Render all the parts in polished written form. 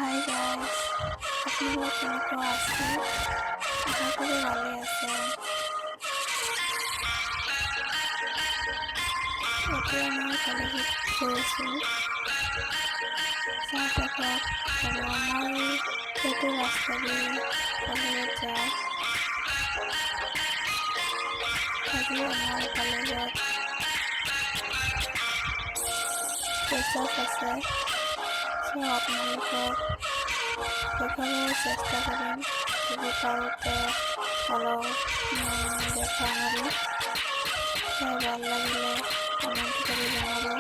Hi guys, আপনারা কেমন আছেন? আশা করি ভালো আছেন। এটি আমার কলেজে পড়েছি 4 টাকা তবে আমার পেটে রাস্তা দিয়ে কলেজে যায়। তবে আমার কলেজত পইচা আছে, সো আপোনালোকক দেখাবার চেষ্টা করেন। যদি কারোতে ভালো দেখা আমারে ভালো লাগলে কমেন্ট করে জানাবো।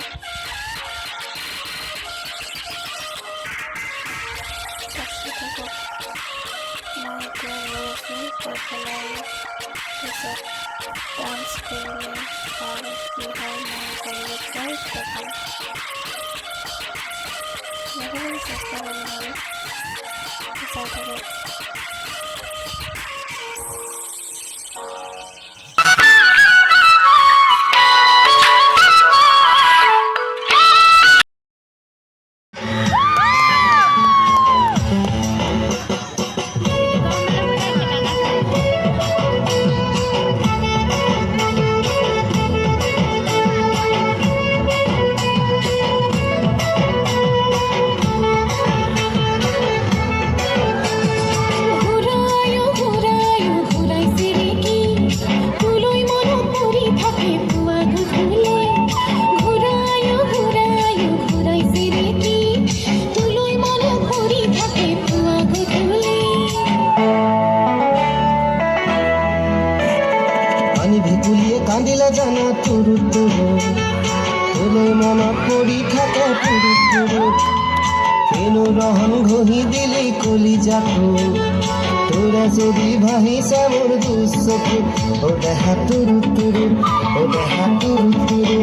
মই এতিয়া রয়েছি কলকাতায় এসব ডান্স করলে আর কি হয় মই কলেজে যাই দেখাম। দেখাবার চেষ্টা করি আমি যাই কান্দিলে জানা তুরু তুরু তোলে মনত পৰি থাকে পুরু পুরু কেনো রহন ঘহি দিলি কলি যাতো তোরা যদি ভাহিছে মোর দুচকু ও দেহা তুরু তুরু ও দেহা তুরু তুরু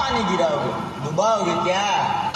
पानी गिराओगे डुबाओगे क्या?